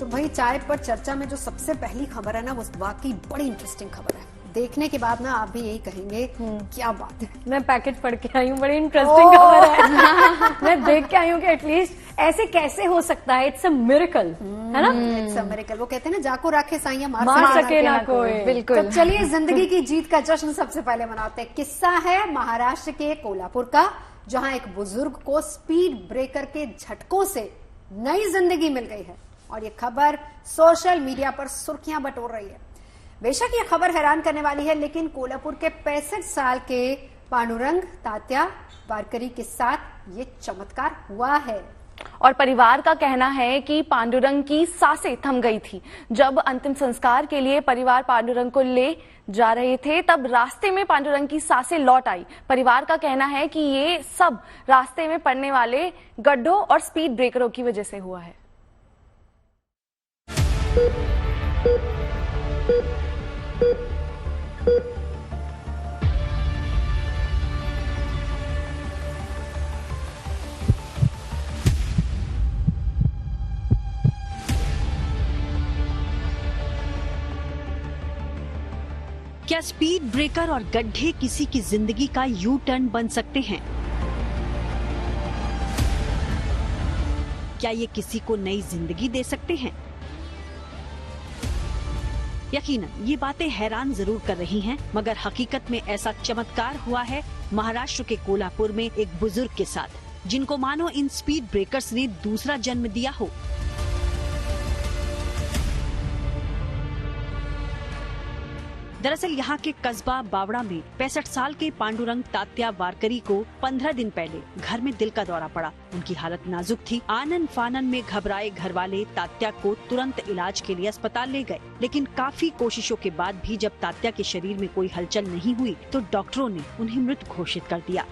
तो भाई चाय पर चर्चा में जो सबसे पहली खबर है ना, वो वाकई बड़ी इंटरेस्टिंग खबर है। देखने के बाद ना आप भी यही कहेंगे क्या बात है। मैं पैकेट पढ़ के आई हूँ, बड़ी इंटरेस्टिंग खबर है। मैं देख के आई हूँ कि एटलीस्ट ऐसे कैसे हो सकता है। इट्स अ मिरेकल, है ना? It's a miracle. वो कहते हैं ना, जाको राखे साइयां मार सके ना कोई। बिल्कुल। तो चलिए जिंदगी की जीत का जश्न सबसे पहले मनाते हैं। किस्सा है महाराष्ट्र के कोल्हापुर का, जहां एक बुजुर्ग को स्पीड ब्रेकर के झटकों से नई जिंदगी मिल गई है और ये खबर सोशल मीडिया पर सुर्खियां बटोर रही है। बेशक ये खबर हैरान करने वाली है, लेकिन कोल्हापुर के 65 साल के पांडुरंग तात्या वारकरी के साथ ये चमत्कार हुआ है। और परिवार का कहना है कि पांडुरंग की सांसें थम गई थी। जब अंतिम संस्कार के लिए परिवार पांडुरंग को ले जा रहे थे, तब रास्ते में पांडुरंग की सांसें लौट आई। परिवार का कहना है कि ये सब रास्ते में पड़ने वाले गड्ढों और स्पीड ब्रेकरों की वजह से हुआ है। क्या स्पीड ब्रेकर और गड्ढे किसी की जिंदगी का यू टर्न बन सकते हैं? क्या ये किसी को नई जिंदगी दे सकते हैं? यकीनन ये बातें हैरान जरूर कर रही हैं, मगर हकीकत में ऐसा चमत्कार हुआ है महाराष्ट्र के कोल्हापुर में एक बुजुर्ग के साथ, जिनको मानो इन स्पीड ब्रेकर्स ने दूसरा जन्म दिया हो। दरअसल यहाँ के कस्बा बावड़ा में 65 साल के पांडुरंग तात्या वारकरी को 15 दिन पहले घर में दिल का दौरा पड़ा। उनकी हालत नाजुक थी। आनन फानन में घबराए घर वाले तात्या को तुरंत इलाज के लिए अस्पताल ले गए, लेकिन काफी कोशिशों के बाद भी जब तात्या के शरीर में कोई हलचल नहीं हुई तो डॉक्टरों ने उन्हें मृत घोषित कर दिया,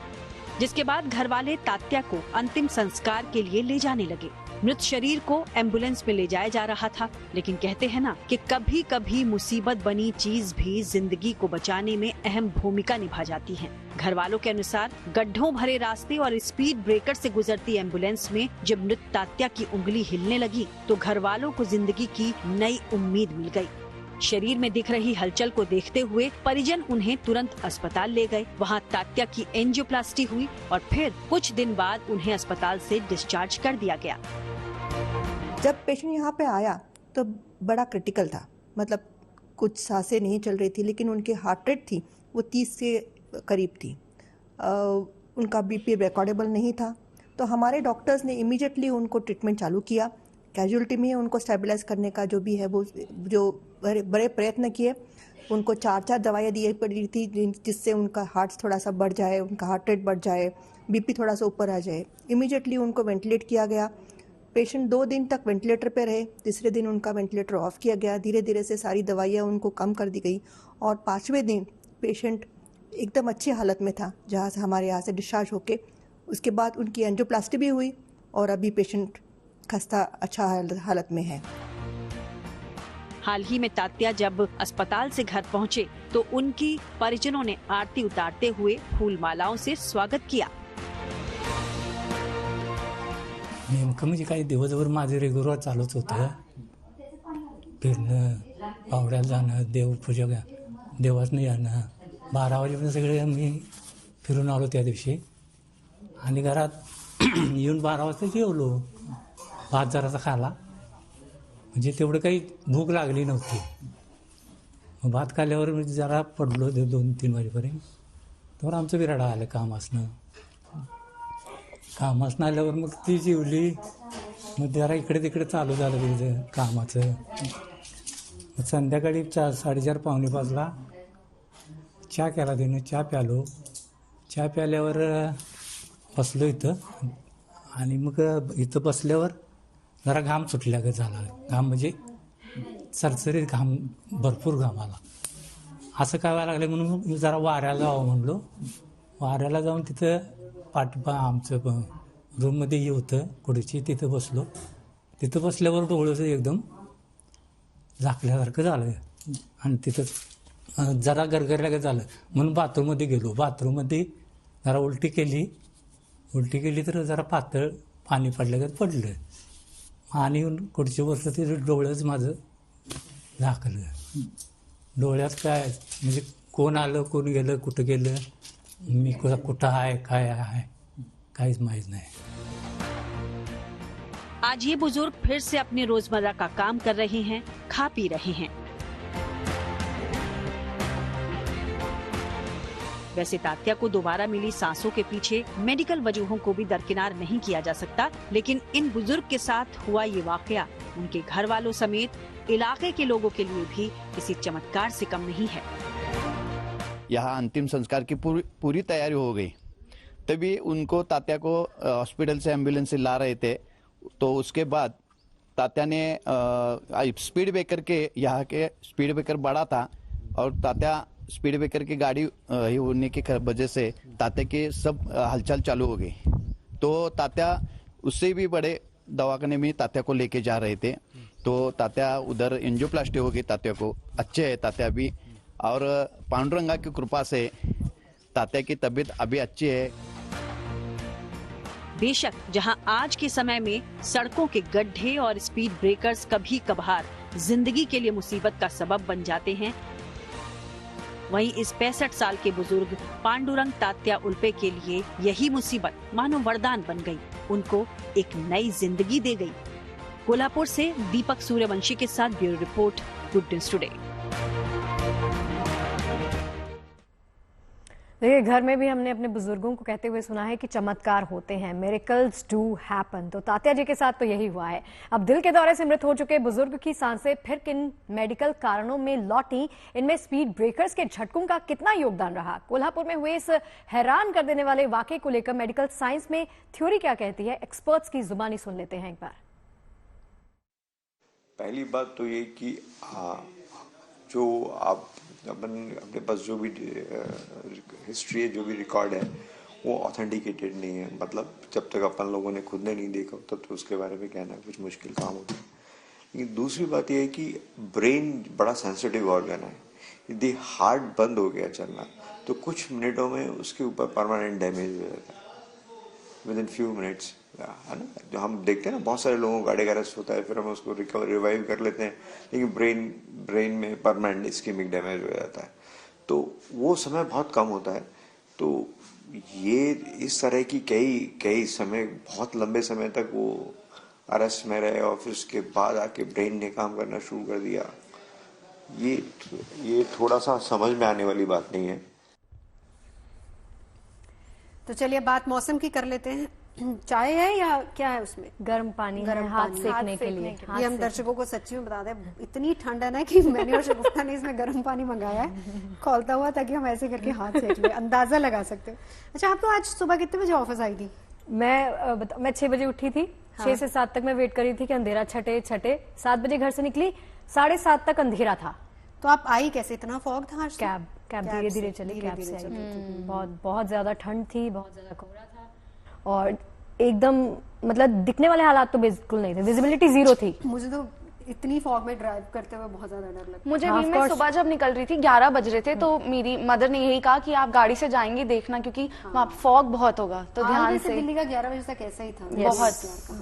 जिसके बाद घर वाले तात्या को अंतिम संस्कार के लिए ले जाने लगे। मृत शरीर को एम्बुलेंस में ले जाया जा रहा था, लेकिन कहते हैं ना कि कभी कभी मुसीबत बनी चीज भी जिंदगी को बचाने में अहम भूमिका निभा जाती है। घर वालों के अनुसार गड्ढों भरे रास्ते और स्पीड ब्रेकर से गुजरती एम्बुलेंस में जब मृत तात्या की उंगली हिलने लगी तो घर वालों को जिंदगी की नई उम्मीद मिल गई। शरीर में दिख रही हलचल को देखते हुए परिजन उन्हें तुरंत अस्पताल ले गए। वहां तात्या की एंजियोप्लास्टी हुई और फिर कुछ दिन बाद उन्हें अस्पताल से डिस्चार्ज कर दिया गया। जब पेशेंट यहाँ पे आया तो बड़ा क्रिटिकल था, मतलब कुछ सांसें नहीं चल रही थी, लेकिन उनकी हार्ट रेट थी वो 30 के करीब थी। उनका बीपी रिकॉर्डेबल नहीं था, तो हमारे डॉक्टर्स ने इमीडिएटली उनको ट्रीटमेंट चालू किया। कैजुअलिटी में उनको स्टेबलाइज करने का जो भी है वो जो बड़े प्रयत्न किए। उनको 4 दवाइयाँ दी पड़ी थी जिससे उनका हार्ट थोड़ा सा बढ़ जाए, उनका हार्ट रेट बढ़ जाए, बीपी थोड़ा सा ऊपर आ जाए। इमीडिएटली उनको वेंटिलेट किया गया। पेशेंट 2 दिन तक वेंटिलेटर पे रहे। तीसरे दिन उनका वेंटिलेटर ऑफ किया गया। धीरे धीरे से सारी दवाइयाँ उनको कम कर दी गई और 5वें दिन पेशेंट एकदम अच्छी हालत में था, जहाँ से हमारे यहाँ से डिस्चार्ज होके उसके बाद उनकी एंजियोप्लास्टी भी हुई और अभी पेशेंट खस्ता अच्छा हालत में है। हाल ही में तात्या जब अस्पताल से घर पहुँचे तो उनकी परिजनों ने आरती उतारते हुए फूल मालाओं से स्वागत किया। नेमकं म्हणजे काही दिवसभर माझं रेग्युलर चालूच होतं, फिरणं, पावड्याला जाणं, देवपूजा देवासनं येणं। 12 वाजेपर्यंत सगळे मी फिरून आलो त्या दिवशी आणि घरात येऊन 12 वाजता जेवलो। भात जरासा खाला, म्हणजे तेवढं काही भूक लागली नव्हती। मग भात खाल्ल्यावर जरा पडलो 2-3 वाजेपर्यंत, तर आमचं बिराडा आलं कामासनं आल्यावर मग ती जेवली। मग जरा इकडे तिकडे चालू झालं तिचं कामाचं। मग संध्याकाळी 4:30-4:45ला चहा केला तिनं, चहा प्यालो। चहा प्याल्यावर बसलो इथं आणि मग इथं बसल्यावर जरा घाम सुटल्यागत झाला। घाम म्हणजे सरसरीत घाम, भरपूर घाम आला। असं काय व्हायला लागलं म्हणून मी जरा वाऱ्याला जावं म्हणलो। वाऱ्याला जाऊन तिथं पाठपा आमचं रूममध्ये हे होतं खुर्ची, तिथं बसलो। तिथं बसल्यावर डोळं एकदम झाकल्यासारखं झालं आणि तिथं जरा गरगरल्यागत झालं म्हणून बाथरूममध्ये गेलो। बाथरूममध्ये जरा उलटी केली तर जरा पातळ पाणी पडल्यागत पडलं। आणि खुर्चीवर ते डोळंच माझं झाकलं. डोळ्यात काय म्हणजे कोण आलं कोण गेलं कुठं गेलं मी कुठं आहे काय आहे काहीच माहीत नाही. आज ये बुजुर्ग फिर से अपने रोजमर्रा का काम कर रहे हैं, खा पी रहे हैं. वैसे तात्या को दोबारा मिली सांसों के पीछे मेडिकल वजूहों को भी दरकिनार नहीं किया जा सकता, लेकिन इन बुजुर्ग के साथ हुआ ये वाकया उनके घर वालों समेत इलाके के लोगों के लिए भी किसी चमत्कार से कम नहीं है. यहाँ अंतिम संस्कार की पूरी तैयारी हो गई, तभी उनको तात्या को हॉस्पिटल से एम्बुलेंस से ला रहे थे. तो उसके बाद तात्या ने स्पीड ब्रेकर के यहाँ के स्पीड ब्रेकर बड़ा था और तात्या स्पीड ब्रेकर की गाड़ी होने की वजह से तात्या की सब हलचल चालू हो गई. तो तात्या उससे भी बड़े दवाखाने में तात्या को लेके जा रहे थे. तो तात्या उधर एंजियोप्लास्टी हो गई. तात्या को अच्छे है तात्या भी, और पांडुरंगा की कृपा से तात्या की तबीयत अभी अच्छी है. बेशक जहां आज के समय में सड़कों के गड्ढे और स्पीड ब्रेकर्स कभी कभार जिंदगी के लिए मुसीबत का सबब बन जाते हैं, वहीं इस 65 साल के बुजुर्ग पांडुरंग तात्या उल्पे के लिए यही मुसीबत मानो वरदान बन गई, उनको एक नई जिंदगी दे गई. कोल्हापुर से दीपक सूर्यवंशी के साथ bureau report, good news today. देखिए, घर में भी हमने अपने बुजुर्गों को कहते हुए सुना है कि चमत्कार होते हैं, मिरेकल्स डू हैपन. तो तात्या जी के साथ तो यही हुआ है. अब दिल के दौरे से मृत हो चुके बुजुर्ग की सांसें फिर किन मेडिकल कारणों में लौटी, इनमें स्पीड ब्रेकर्स के झटकों का कितना योगदान रहा, कोल्हापुर में हुए इस हैरान कर देने वाले वाकये को लेकर मेडिकल साइंस में थ्योरी क्या कहती है, एक्सपर्ट्स की जुबानी सुन लेते हैं एक बार. पहली बात तो ये कि जो आप अपने पास जो भी हिस्ट्री है, जो भी रिकॉर्ड है, वो ऑथेंटिकेटेड नहीं है. मतलब जब तक अपन लोगों ने खुद ने नहीं देखा तब तो उसके बारे में कहना कुछ मुश्किल काम होता है. लेकिन दूसरी बात यह है कि ब्रेन बड़ा सेंसिटिव ऑर्गन है. यदि हार्ट बंद हो गया चलना तो कुछ मिनटों में उसके ऊपर परमानेंट डैमेज हो जाता है, विद इन फ्यू मिनट्स, है ना. जो हम देखते हैं ना, बहुत सारे लोगों को कार्डियक अरेस्ट होता है, फिर हम उसको रिवाइव कर लेते हैं, लेकिन ब्रेन में परमानेंट इस्केमिक डैमेज हो जाता है. तो वो समय बहुत कम होता है. तो ये इस तरह की कई समय, बहुत लंबे समय तक वो अरेस्ट में रहे और फिर उसके बाद आके ब्रेन ने काम करना शुरू कर दिया, ये थोड़ा सा समझ में आने वाली बात नहीं है. तो चलिए बात मौसम की कर लेते हैं. चाय है या क्या है उसमें? गर्म पानी है, हाथ सेकने के लिए. ये हम दर्शकों को सच्ची में बता दें, इतनी ठंड है ना कि मैंने और शगुफ्ता ने इसमें गर्म पानी मंगाया है खोलता हुआ, ताकि हम ऐसे करके हाथ सेक ले. अंदाजा लगा सकते हो. अच्छा, आप तो आज सुबह कितने बजे ऑफिस आई थी? मैं 6 बजे उठी थी. 6 से 7 तक मैं वेट करी थी कि अंधेरा छटे. 7 बजे घर से निकली, 7:30 तक अंधेरा था. तो आप आई कैसे? इतना फॉग था आज? कैब धीरे धीरे चली, कैब से आई. बहुत ज्यादा ठंड थी, बहुत ज्यादा कोहरा था और एकदम मतलब दिखने वाले हालात तो बिल्कुल नहीं थे. विजिबिलिटी 0 थी. मुझे तो इतनी फॉग में ड्राइव करते हुए बहुत ज्यादा डर लगता. मुझे भी, मैं सुबह जब निकल रही थी 11 बज रहे थे, तो मेरी मदर ने यही कहा कि आप गाड़ी से जाएंगे देखना, क्योंकि वहाँ फॉग बहुत होगा, तो ध्यान से. दिल्ली का 11 बजे तक ऐसा ही था.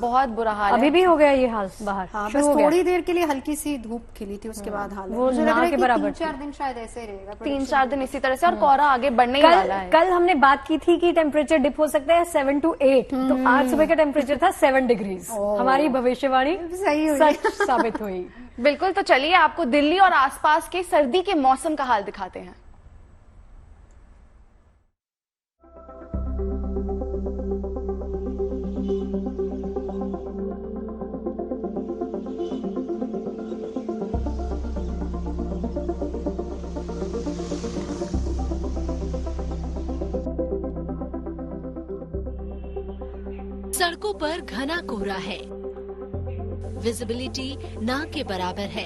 बहुत बुरा हाल. अभी भी हो गया ये हाल बाहर. बस थोड़ी देर के लिए हल्की सी धूप खिली थी, उसके बाद हाल वो ना के बराबर. 3-4 दिन शायद ऐसे ही रहेगा. 3-4 दिन इसी तरह से, और कोहरा आगे बढ़ने ही वाला है. कल हमने बात की थी कि टेम्परेचर डिप हो सकता है 7 to 8. तो आज सुबह का टेम्परेचर था 7 डिग्रीज. हमारी भविष्यवाणी सच साबित हुई. बिल्कुल. तो चलिए आपको दिल्ली और आसपास के सर्दी के मौसम का हाल दिखाते हैं. सड़कों पर घना कोहरा है, विजिबिलिटी ना के बराबर है.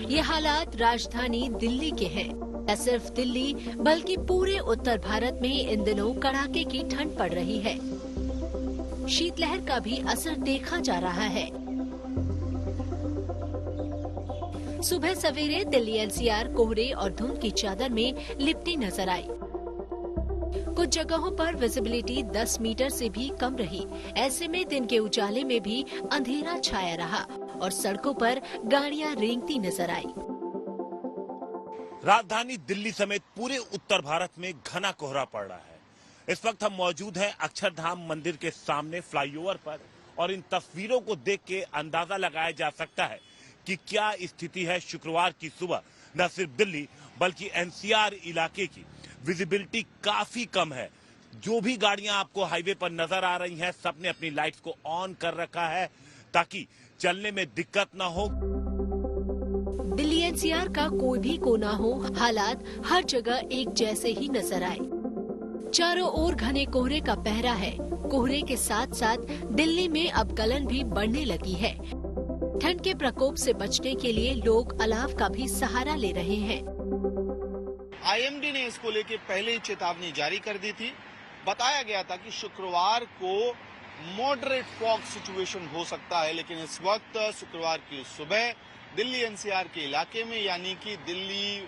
ये हालात राजधानी दिल्ली के हैं. न सिर्फ दिल्ली बल्कि पूरे उत्तर भारत में इन दिनों कड़ाके की ठंड पड़ रही है. शीतलहर का भी असर देखा जा रहा है. सुबह सवेरे दिल्ली एनसीआर कोहरे और धुंध की चादर में लिपटी नजर आई. कुछ जगहों पर विजिबिलिटी 10 मीटर से भी कम रही। ऐसे में दिन के उजाले में भी अंधेरा छाया रहा और सड़कों पर गाड़ियां रेंगती नजर आई। राजधानी दिल्ली समेत पूरे उत्तर भारत में घना कोहरा पड़ रहा है। इस वक्त हम मौजूद हैं अक्षरधाम मंदिर के सामने फ्लाईओवर पर और इन तस्वीरों को देख के अंदाजा लगाया जा सकता है कि क्या स्थिति है शुक्रवार की सुबह। न सिर्फ दिल्ली बल्कि एनसीआर इलाके की विजिबिलिटी काफी कम है। जो भी गाड़ियां आपको हाईवे पर नजर आ रही हैं, सबने अपनी लाइट्स को ऑन कर रखा है ताकि चलने में दिक्कत न हो। दिल्ली एनसीआर का कोई भी कोना हो, हालात हर जगह एक जैसे ही नजर आए। चारों ओर घने कोहरे का पहरा है। कोहरे के साथ साथ दिल्ली में अब गलन भी बढ़ने लगी है। ठंड के प्रकोप से बचने के लिए लोग अलाव का भी सहारा ले रहे हैं। आईएमडी ने इसको लेके पहले ही चेतावनी जारी कर दी थी। बताया गया था कि शुक्रवार को मॉडरेट फॉग सिचुएशन हो सकता है, लेकिन इस वक्त शुक्रवार की सुबह दिल्ली एनसीआर के इलाके में, यानी कि दिल्ली,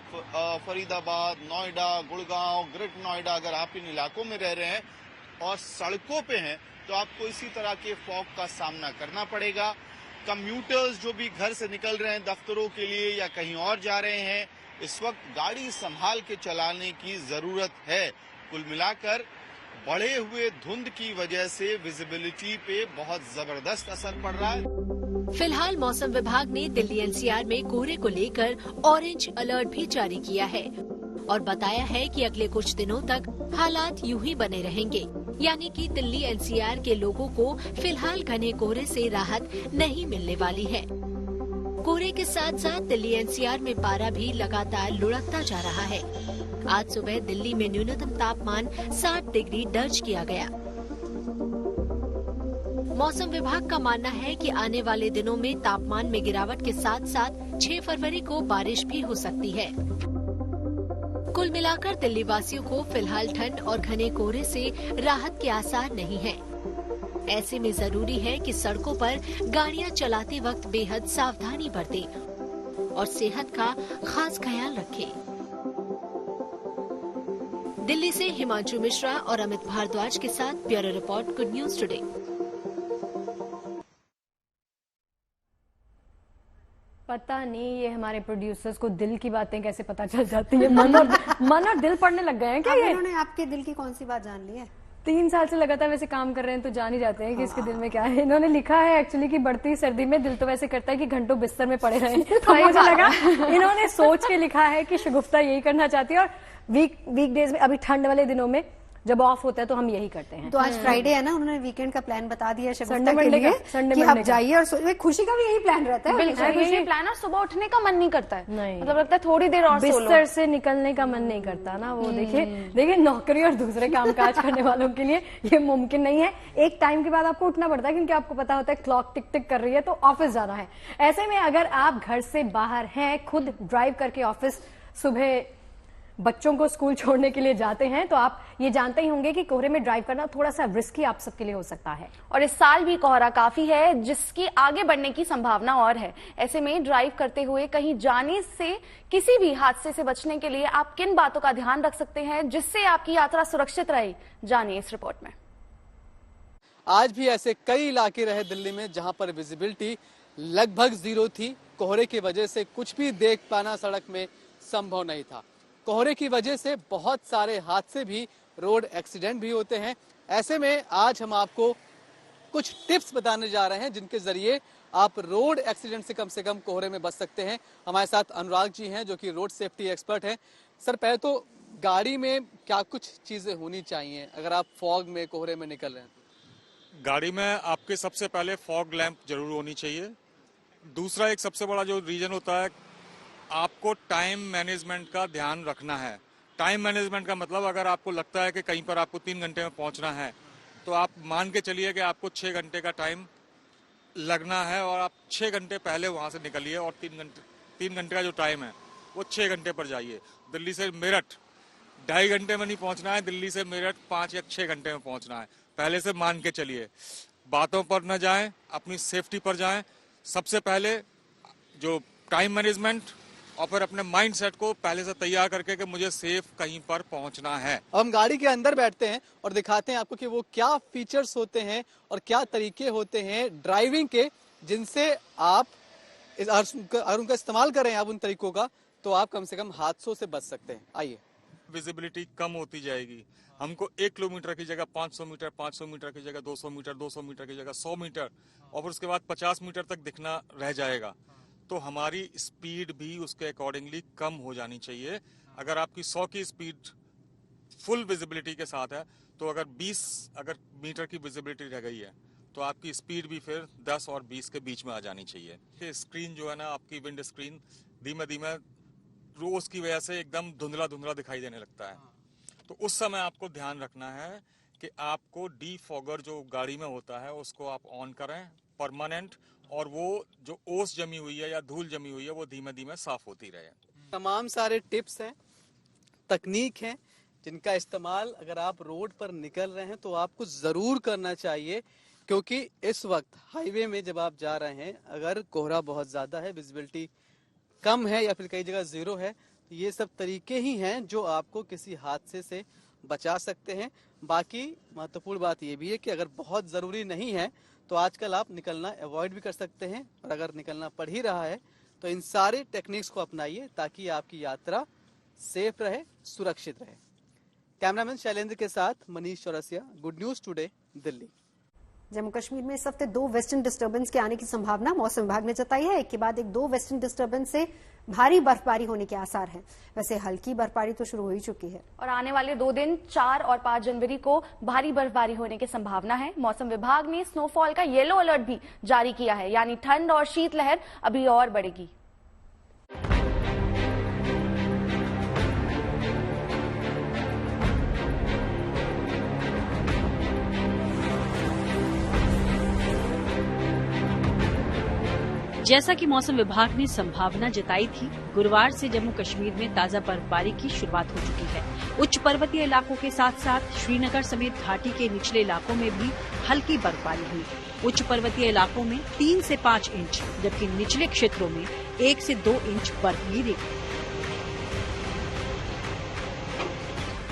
फरीदाबाद, नोएडा, गुड़गांव, ग्रेटर नोएडा, अगर आप इन इलाकों में रह रहे हैं और सड़कों पे हैं तो आपको इसी तरह के फॉग का सामना करना पड़ेगा। कम्यूटर्स जो भी घर से निकल रहे हैं दफ्तरों के लिए या कहीं और जा रहे हैं, इस वक्त गाड़ी संभाल के चलाने की जरूरत है। कुल मिलाकर बढ़े हुए धुंध की वजह से विजिबिलिटी पे बहुत जबरदस्त असर पड़ रहा है। फिलहाल मौसम विभाग ने दिल्ली एनसीआर में कोहरे को लेकर ऑरेंज अलर्ट भी जारी किया है और बताया है कि अगले कुछ दिनों तक हालात यूं ही बने रहेंगे, यानी कि दिल्ली एनसीआर के लोगों को फिलहाल घने कोहरे से राहत नहीं मिलने वाली है। कोहरे के साथ साथ दिल्ली एनसीआर में पारा भी लगातार लुढ़कता जा रहा है। आज सुबह दिल्ली में न्यूनतम तापमान 60 डिग्री दर्ज किया गया। मौसम विभाग का मानना है कि आने वाले दिनों में तापमान में गिरावट के साथ साथ 6 फरवरी को बारिश भी हो सकती है। कुल मिलाकर दिल्ली वासियों को फिलहाल ठंड और घने कोहरे से राहत के आसार नहीं है। ऐसे में जरूरी है कि सड़कों पर गाड़ियां चलाते वक्त बेहद सावधानी बरतें और सेहत का खास ख्याल रखें। दिल्ली से हिमांशु मिश्रा और अमित भारद्वाज के साथ bureau report, good news today. पता नहीं ये हमारे प्रोड्यूसर्स को दिल की बातें कैसे पता चल जाती है। मन और दिल पढ़ने लग गए हैं क्या? इन्होंने आपके दिल की कौन सी बात जान ली है? 3 साल से लगातार वैसे काम कर रहे हैं तो जान ही जाते हैं कि इसके दिल में क्या है। इन्होंने लिखा है एक्चुअली कि बढ़ती सर्दी में दिल तो वैसे करता है कि घंटों बिस्तर में पड़े रहें। तो मुझे लगा इन्होंने सोच के लिखा है कि शगुफ्ता यही करना चाहती है और वीकडेज में, अभी ठंड वाले दिनों में जब ऑफ होता है तो हम यही करते हैं। तो आज फ्राइडे है ना, उन्होंने वीकेंड का प्लान बता दिया शगुफ्ता के लिए कि आप जाइए और खुशी का भी यही प्लान रहता है। बिल्कुल खुशी प्लान है। सुबह उठने का मन नहीं करता है, नहीं मतलब लगता है थोड़ी देर और बिस्तर से निकलने का मन नहीं करता ना। वो देखिए नौकरी और दूसरे कामकाज करने वालों के लिए ये मुमकिन नहीं है। एक टाइम के बाद आपको उठना पड़ता है क्योंकि आपको पता होता है क्लॉक टिक टिक कर रही है तो ऑफिस जाना है। ऐसे में अगर आप घर से बाहर हैं, खुद ड्राइव करके ऑफिस सुबह बच्चों को स्कूल छोड़ने के लिए जाते हैं तो आप ये जानते ही होंगे कि कोहरे में ड्राइव करना थोड़ा सा रिस्की आप सबके लिए हो सकता है। और इस साल भी कोहरा काफी है जिसकी आगे बढ़ने की संभावना और है। ऐसे में ड्राइव करते हुए कहीं जाने से, किसी भी हादसे से बचने के लिए आप किन बातों का ध्यान रख सकते हैं जिससे आपकी यात्रा सुरक्षित रहे, जानिए इस रिपोर्ट में। आज भी ऐसे कई इलाके रहे दिल्ली में जहां पर विजिबिलिटी लगभग जीरो थी। कोहरे की वजह से कुछ भी देख पाना सड़क में संभव नहीं था। कोहरे की वजह से बहुत सारे हादसे भी, रोड एक्सीडेंट भी होते हैं। ऐसे में आज हम आपको कुछ टिप्स बताने जा रहे हैं जिनके जरिए आप रोड एक्सीडेंट से कम कोहरे में बच सकते हैं। हमारे साथ अनुराग जी हैं जो कि रोड सेफ्टी एक्सपर्ट हैं। सर, पहले तो गाड़ी में क्या कुछ चीजें होनी चाहिए अगर आप फॉग में, कोहरे में निकल रहे हैं? गाड़ी में आपके सबसे पहले फॉग लैंप जरूर होनी चाहिए। दूसरा एक सबसे बड़ा जो रीजन होता है, आपको टाइम मैनेजमेंट का ध्यान रखना है। टाइम मैनेजमेंट का मतलब अगर आपको लगता है कि कहीं पर आपको 3 घंटे में पहुंचना है तो आप मान के चलिए कि आपको 6 घंटे का टाइम लगना है और आप 6 घंटे पहले वहां से निकलिए और 3 घंटे का जो टाइम है वो 6 घंटे पर जाइए। दिल्ली से मेरठ 2.5 घंटे में नहीं पहुंचना है, दिल्ली से मेरठ 5 या 6 घंटे में पहुंचना है। पहले से मान के चलिए, बातों पर न जाएं, अपनी सेफ्टी पर जाएं। सबसे पहले जो टाइम मैनेजमेंट, और फिर अपने माइंड सेट को पहले से तैयार करके कि मुझे सेफ कहीं पर पहुंचना है। अब हम गाड़ी के अंदर बैठते हैं और दिखाते हैं आपको कि वो क्या फीचर्स होते हैं और क्या तरीके होते हैं ड्राइविंग के, जिनसे आप अगर उनका इस्तेमाल करें आप उन तरीकों का, तो आप कम से कम हादसों से बच सकते हैं। आइए। विजिबिलिटी कम होती जाएगी। हमको 1 किलोमीटर की जगह 500 मीटर, 500 मीटर की जगह 200 मीटर, 200 मीटर की जगह 100 मीटर और फिर उसके बाद 50 मीटर तक दिखना रह जाएगा। तो हमारी स्पीड भी उसके अकॉर्डिंगली कम हो जानी चाहिए। अगर आपकी 100 की स्पीड फुल विजिबिलिटी के साथ है, तो अगर 20 मीटर की विजिबिलिटी रह गई है, तो आपकी स्पीड भी फिर 10 और 20 के बीच में आ जानी चाहिए। ये स्क्रीन जो है ना, आपकी विंड स्क्रीन धीमे धीमे रोज की वजह से एकदम धुंधला धुंधला दिखाई देने लगता है। तो उस समय आपको ध्यान रखना है कि आपको डीफॉगर जो गाड़ी में होता है उसको आप ऑन करें परमानेंट, और वो जो ओस जमी हुई है या धूल जमी हुई है वो धीमे धीमे साफ होती रहे। तमाम सारे टिप्स हैं, तकनीक हैं, जिनका इस्तेमाल अगर आप रोड पर निकल रहे हैं तो आपको जरूर करना चाहिए, क्योंकि इस वक्त हाईवे में जब आप जा रहे हैं, अगर कोहरा बहुत ज्यादा है, विजिबिलिटी कम है या फिर कई जगह जीरो है, तो ये सब तरीके ही हैं जो आपको किसी हादसे से बचा सकते हैं। बाकी महत्वपूर्ण बात ये भी है कि अगर बहुत जरूरी नहीं है तो आजकल आप निकलना अवॉइड भी कर सकते हैं, और अगर निकलना पड़ ही रहा है तो इन सारे टेक्निक्स को अपनाइए ताकि आपकी यात्रा सेफ रहे, सुरक्षित रहे। कैमरामैन शैलेंद्र के साथ Manish Chaurasia, good news today, Delhi. Jammu Kashmir में इस हफ्ते 2 वेस्टर्न डिस्टर्बेंस के आने की संभावना मौसम विभाग ने जताई है। एक के बाद एक 2 वेस्टर्न डिस्टर्बेंस से भारी बर्फबारी होने के आसार हैं। वैसे हल्की बर्फबारी तो शुरू हो ही चुकी है और आने वाले 2 दिन 4 और 5 जनवरी को भारी बर्फबारी होने की संभावना है। मौसम विभाग ने स्नोफॉल का येलो अलर्ट भी जारी किया है, यानी ठंड और शीतलहर अभी और बढ़ेगी। जैसा कि मौसम विभाग ने संभावना जताई थी, गुरुवार से जम्मू कश्मीर में ताजा बर्फबारी की शुरुआत हो चुकी है। उच्च पर्वतीय इलाकों के साथ साथ श्रीनगर समेत घाटी के निचले इलाकों में भी हल्की बर्फबारी हुई। उच्च पर्वतीय इलाकों में 3 से 5 इंच, जबकि निचले क्षेत्रों में 1 से 2 इंच बर्फ गिरी।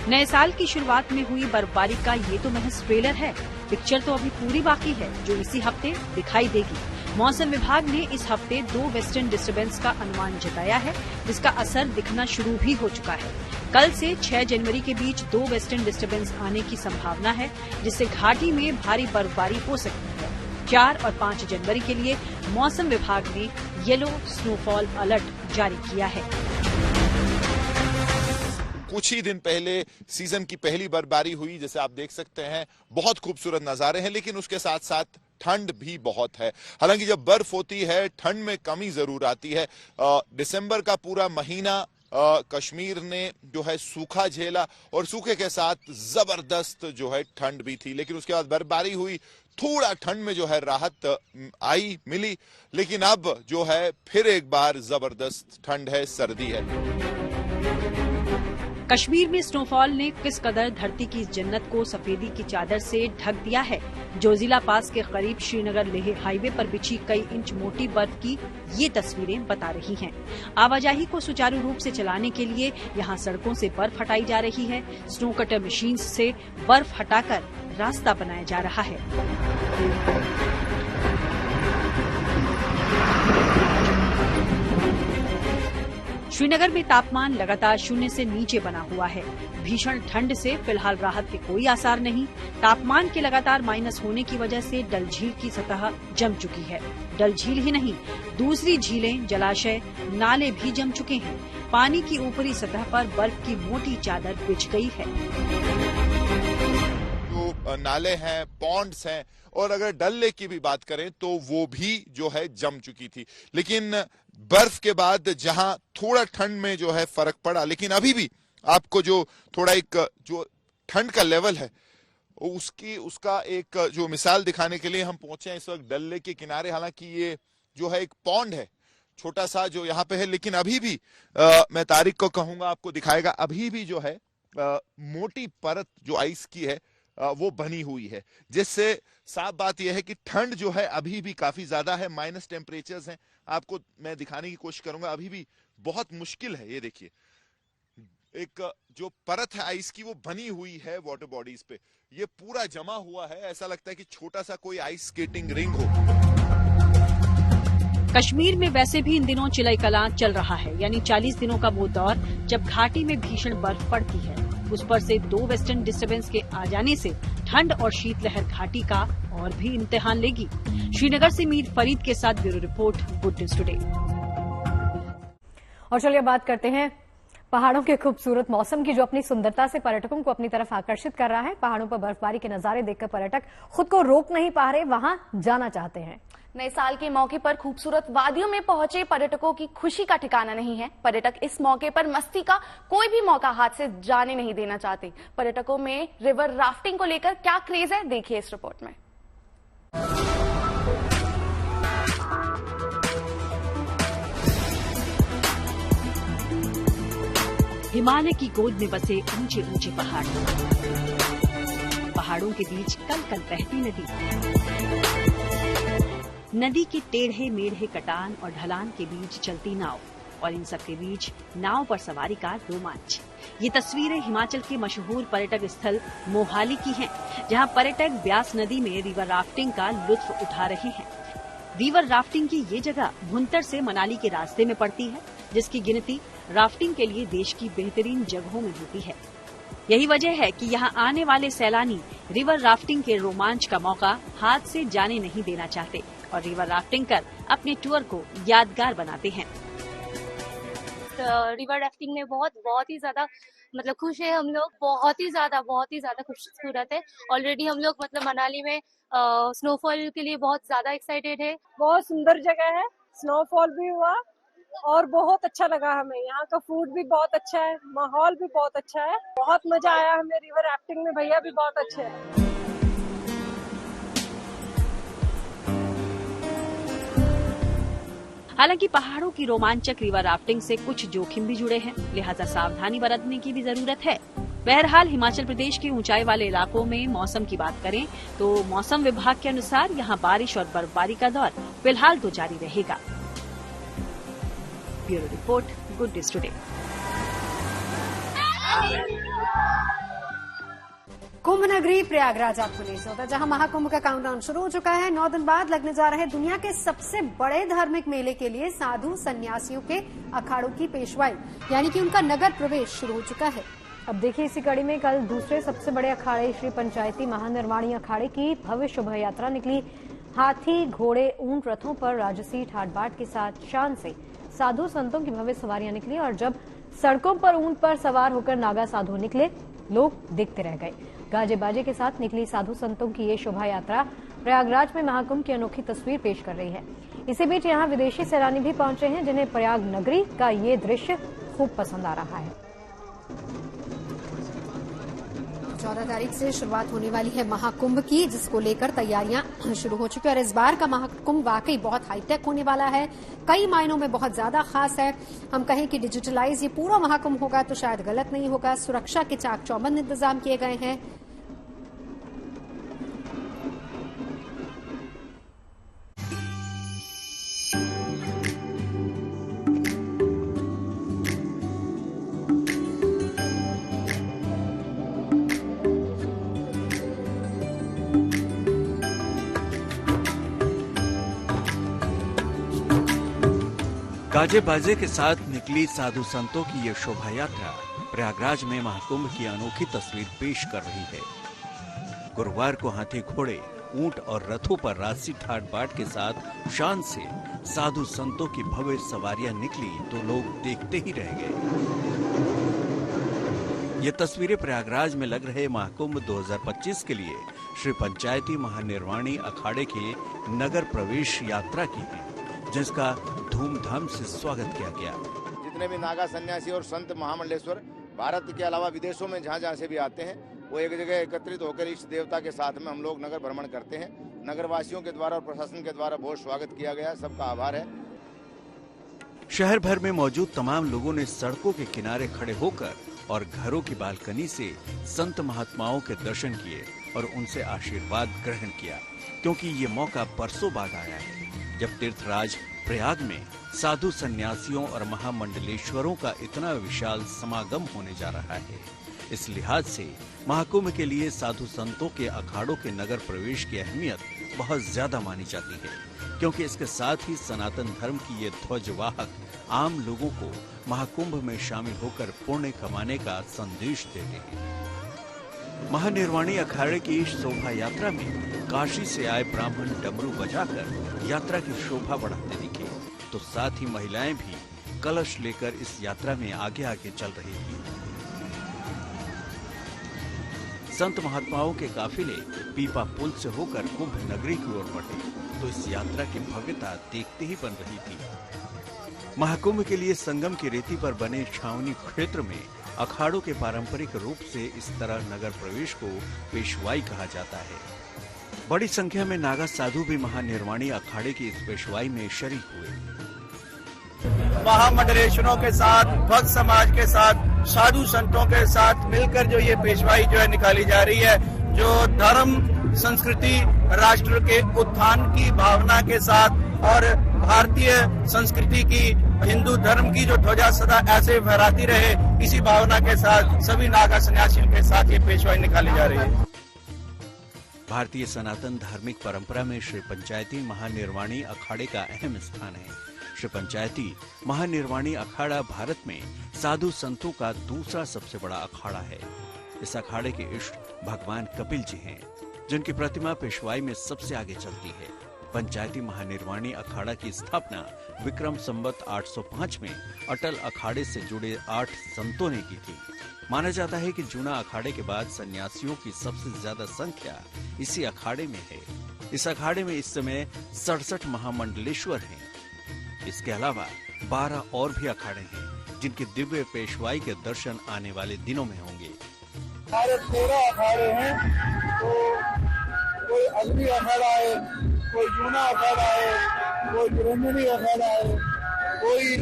नए साल की शुरुआत में हुई बर्फबारी का ये तो महज ट्रेलर है, पिक्चर तो अभी पूरी बाकी है, जो इसी हफ्ते दिखाई देगी। मौसम विभाग ने इस हफ्ते 2 वेस्टर्न डिस्टर्बेंस का अनुमान जताया है, जिसका असर दिखना शुरू भी हो चुका है। कल से 6 जनवरी के बीच 2 वेस्टर्न डिस्टर्बेंस आने की संभावना है, जिससे घाटी में भारी बर्फबारी हो सकती है। 4 और 5 जनवरी के लिए मौसम विभाग ने येलो स्नोफॉल अलर्ट जारी किया है। कुछ ही दिन पहले सीजन की पहली बर्फबारी हुई, जैसे आप देख सकते हैं, बहुत खूबसूरत नजारे हैं, लेकिन उसके साथ साथ ठंड भी बहुत है। हालांकि जब बर्फ होती है ठंड में कमी जरूर आती है। दिसंबर का पूरा महीना कश्मीर ने जो है सूखा झेला, और सूखे के साथ जबरदस्त जो है ठंड भी थी, लेकिन उसके बाद बर्फबारी हुई, थोड़ा ठंड में जो है राहत आई मिली, लेकिन अब जो है फिर एक बार जबरदस्त ठंड है, सर्दी है। कश्मीर में स्नोफॉल ने किस कदर धरती की जन्नत को सफेदी की चादर से ढक दिया है। जोजिला पास के करीब श्रीनगर लेह हाईवे पर बिछी कई इंच मोटी बर्फ की ये तस्वीरें बता रही हैं। आवाजाही को सुचारू रूप से चलाने के लिए यहाँ सड़कों से बर्फ हटाई जा रही है। स्नो कटर मशीन से बर्फ हटाकर रास्ता बनाया जा रहा है। श्रीनगर में तापमान लगातार 0 से नीचे बना हुआ है। भीषण ठंड से फिलहाल राहत के कोई आसार नहीं। तापमान के लगातार माइनस होने की वजह से डल झील की सतह जम चुकी है। डल झील ही नहीं, दूसरी झीलें, जलाशय, नाले भी जम चुके हैं। पानी की ऊपरी सतह पर बर्फ की मोटी चादर बिछ गई है। जो नाले हैं, पॉन्ड्स हैं, और अगर डल लेक की भी बात करें तो वो भी जो है जम चुकी थी। लेकिन बर्फ के बाद जहां थोड़ा ठंड में जो है फर्क पड़ा, लेकिन अभी भी आपको जो थोड़ा एक जो ठंड का लेवल है उसका एक जो मिसाल दिखाने के लिए हम पहुंचे हैं इस वक्त डल लेक के किनारे। हालांकि ये जो है एक पॉन्ड है छोटा सा जो यहाँ पे है, लेकिन अभी भी मैं तारिक को कहूंगा आपको दिखाएगा, अभी भी जो है मोटी परत जो आइस की है वो बनी हुई है, जिससे साफ बात यह है कि ठंड जो है अभी भी काफी ज्यादा है। माइनस टेम्परेचर्स हैं, आपको मैं दिखाने की कोशिश करूंगा। अभी भी बहुत मुश्किल है। ये देखिए, एक जो परत है आइस की वो बनी हुई है वाटर बॉडीज पे, ये पूरा जमा हुआ है। ऐसा लगता है कि छोटा सा कोई आइस स्केटिंग रिंग हो। कश्मीर में वैसे भी इन दिनों चिलई कलां चल रहा है, यानी 40 दिनों का वो दौर जब घाटी में भीषण बर्फ पड़ती है। उस पर से 2 वेस्टर्न डिस्टर्बेंस के आ जाने से ठंड और शीतलहर घाटी का और भी इम्तिहान लेगी। श्रीनगर से मीर फरीद के साथ bureau report, good news today. और चलिए बात करते हैं पहाड़ों के खूबसूरत मौसम की, जो अपनी सुंदरता से पर्यटकों को अपनी तरफ आकर्षित कर रहा है। पहाड़ों पर बर्फबारी के नजारे देखकर पर्यटक खुद को रोक नहीं पा रहे, वहां जाना चाहते हैं। नए साल के मौके पर खूबसूरत वादियों में पहुंचे पर्यटकों की खुशी का ठिकाना नहीं है। पर्यटक इस मौके पर मस्ती का कोई भी मौका हाथ से जाने नहीं देना चाहते। पर्यटकों में रिवर राफ्टिंग को लेकर क्या क्रेज है, देखिए इस रिपोर्ट में। हिमालय की गोद में बसे ऊंचे ऊंचे पहाड़, पहाड़ों के बीच कल कल बहती नदी, नदी के टेढ़े मेढ़े कटान और ढलान के बीच चलती नाव, और इन सब के बीच नाव पर सवारी का रोमांच। ये तस्वीरें हिमाचल के मशहूर पर्यटक स्थल मोहाली की हैं, जहां पर्यटक ब्यास नदी में रिवर राफ्टिंग का लुत्फ उठा रहे हैं। रिवर राफ्टिंग की ये जगह भुंतर से मनाली के रास्ते में पड़ती है, जिसकी गिनती राफ्टिंग के लिए देश की बेहतरीन जगहों में होती है। यही वजह है कि यहाँ आने वाले सैलानी रिवर राफ्टिंग के रोमांच का मौका हाथ से जाने नहीं देना चाहते और रिवर राफ्टिंग कर अपने टूर को यादगार बनाते हैं। रिवर राफ्टिंग में बहुत ही ज्यादा मतलब खुश है हम लोग, बहुत ही ज्यादा खूबसूरत है। ऑलरेडी हम लोग मतलब मनाली में स्नोफॉल के लिए बहुत ज्यादा एक्साइटेड है। बहुत सुंदर जगह है, स्नोफॉल भी हुआ और बहुत अच्छा लगा हमें। यहाँ का फूड भी बहुत अच्छा है, माहौल भी बहुत अच्छा है, बहुत मजा आया हमें रिवर राफ्टिंग में। भैया भी बहुत अच्छे हैं। हालांकि पहाड़ों की रोमांचक रिवर राफ्टिंग से कुछ जोखिम भी जुड़े हैं, लिहाजा सावधानी बरतने की भी जरूरत है। बहरहाल हिमाचल प्रदेश के ऊंचाई वाले इलाकों में मौसम की बात करें तो मौसम विभाग के अनुसार यहाँ बारिश और बर्फबारी का दौर फिलहाल तो जारी रहेगा। Bureau report, good news today. Kumbh नगरी प्रयागराज आपको ले चलता है, जहां महाकुंभ का काउंटडाउन शुरू हो चुका है। 9 दिन बाद लगने जा रहे दुनिया के सबसे बड़े धार्मिक मेले के लिए साधु सन्यासियों के अखाड़ों की पेशवाई, यानी कि उनका नगर प्रवेश शुरू हो चुका है। अब देखिए, इसी कड़ी में कल दूसरे सबसे बड़े अखाड़े श्री पंचायती महानिर्वाणी अखाड़े की भव्य शोभा यात्रा निकली। हाथी, घोड़े, ऊंट, रथों पर राजसी ठाट बाट के साथ शान से साधु संतों की भव्य सवारियां निकली और जब सड़कों पर ऊंट पर सवार होकर नागा साधु निकले, लोग देखते रह गए। गाजे बाजे के साथ निकली साधु संतों की ये शोभा यात्रा प्रयागराज में महाकुंभ की अनोखी तस्वीर पेश कर रही है। इसी बीच यहाँ विदेशी सैलानी भी पहुंचे हैं, जिन्हें प्रयाग नगरी का ये दृश्य खूब पसंद आ रहा है। 14 तारीख से शुरुआत होने वाली है महाकुंभ की, जिसको लेकर तैयारियां शुरू हो चुकी है। और इस बार का महाकुंभ वाकई बहुत हाईटेक होने वाला है, कई मायनों में बहुत ज्यादा खास है। हम कहें कि डिजिटलाइज ये पूरा महाकुंभ होगा तो शायद गलत नहीं होगा। सुरक्षा के चाक चौबंद इंतजाम किए गए हैं। गाजे बाजे के साथ निकली साधु संतों की ये शोभा यात्रा प्रयागराज में महाकुंभ की अनोखी तस्वीर पेश कर रही है। गुरुवार को हाथी, घोड़े, ऊंट और रथों पर राजसी ठाट बाट के साथ शान से साधु संतों की भव्य सवारियां निकली तो लोग देखते ही रह गए। ये तस्वीरें प्रयागराज में लग रहे महाकुंभ 2025 के लिए श्री पंचायती महानिर्वाणी अखाड़े के नगर प्रवेश यात्रा की है, जिसका धूमधाम से स्वागत किया गया। जितने भी नागा सन्यासी और संत महामंडलेश्वर भारत के अलावा विदेशों में जहाँ से भी आते हैं, वो एक जगह एकत्रित होकर इस देवता के साथ में हम लोग नगर भ्रमण करते हैं। नगरवासियों के द्वारा और प्रशासन के द्वारा बहुत स्वागत किया गया, सबका आभार है। शहर भर में मौजूद तमाम लोगों ने सड़कों के किनारे खड़े होकर और घरों की बालकनी से संत महात्माओं के दर्शन किए और उनसे आशीर्वाद ग्रहण किया, क्योंकि ये मौका बरसों बाद आया है। जब तीर्थराज प्रयाग में साधु सन्यासियों और महामंडलेश्वरों का इतना विशाल समागम होने जा रहा है। इस लिहाज से महाकुंभ के लिए साधु संतों के अखाड़ों के नगर प्रवेश की अहमियत बहुत ज्यादा मानी जाती है, क्योंकि इसके साथ ही सनातन धर्म की ये ध्वजवाहक आम लोगों को महाकुंभ में शामिल होकर पुण्य कमाने का संदेश देते हैं। महानिर्वाणी अखाड़े की शोभा यात्रा में काशी से आए ब्राह्मण डमरू बजाकर यात्रा की शोभा बढ़ाते दिखे, तो साथ ही महिलाएं भी कलश लेकर इस यात्रा में आगे आगे चल रही थी। संत महात्माओं के काफिले पीपा पुल से होकर कुंभ नगरी की ओर बढ़े, तो इस यात्रा की भव्यता देखते ही बन रही थी। महाकुंभ के लिए संगम की रेती पर बने छावनी क्षेत्र में अखाड़ों के पारंपरिक रूप से इस तरह नगर प्रवेश को पेशवाई कहा जाता है। बड़ी संख्या में नागा साधु भी महानिर्वाणी अखाड़े की इस पेशवाई में शरीक हुए। महामंडलेश्वरों के साथ, भक्त समाज के साथ, साधु संतों के साथ मिलकर जो ये पेशवाई जो है निकाली जा रही है, जो धर्म, संस्कृति, राष्ट्र के उत्थान की भावना के साथ और भारतीय संस्कृति की, हिंदू धर्म की जो ध्वजा सदा ऐसे फहराती रहे, इसी भावना के साथ सभी नागा सन्यासियों के साथ ये पेशवाई निकाली जा रही है। भारतीय सनातन धार्मिक परंपरा में श्री पंचायती महानिर्वाणी अखाड़े का अहम स्थान है। श्री पंचायती महानिर्वाणी अखाड़ा भारत में साधु संतों का दूसरा सबसे बड़ा अखाड़ा है। इस अखाड़े के इष्ट भगवान कपिल जी हैं, जिनकी प्रतिमा पेशवाई में सबसे आगे चलती है। पंचायती महानिर्वाणी अखाड़ा की स्थापना विक्रम संवत 805 में अटल अखाड़े से जुड़े 8 संतों ने की थी। माना जाता है कि जूना अखाड़े के बाद सन्यासियों की सबसे ज्यादा संख्या इसी अखाड़े में है। इस अखाड़े में इस समय 67 महामंडलेश्वर हैं। इसके अलावा 12 और भी अखाड़े हैं, जिनकी दिव्य पेशवाई के दर्शन आने वाले दिनों में होंगे। 13 अखाड़े हैं, तो कोई अग्नि अखाड़ा है, कोई जूना अखाड़ा है, कोई निरंजनी अखाड़ा है, कोई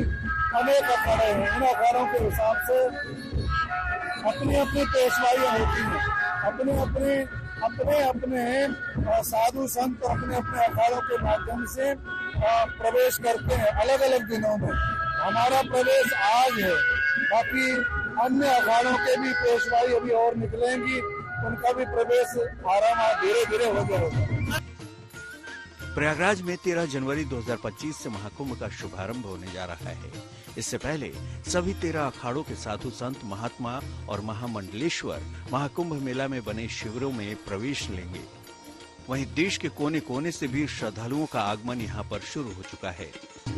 अनेक अखाड़े हैं। इन अखाड़ों के हिसाब से अपनी अपनी पेशवाइयाँ होती हैं, अपने अपने साधु संत अपने अपने अखाड़ों के माध्यम से प्रवेश करते हैं अलग अलग दिनों में। हमारा प्रवेश आज है, बाकी अन्य अखाड़ों के भी पेशवाई अभी और निकलेंगी, उनका भी प्रवेश आराम धीरे धीरे हो जाएगा। प्रयागराज में 13 जनवरी 2025 से महाकुंभ का शुभारंभ होने जा रहा है। इससे पहले सभी 13 अखाड़ों के साधु संत, महात्मा और महामंडलेश्वर महाकुंभ मेला में बने शिविरों में प्रवेश लेंगे। वहीं देश के कोने कोने से भी श्रद्धालुओं का आगमन यहाँ पर शुरू हो चुका है।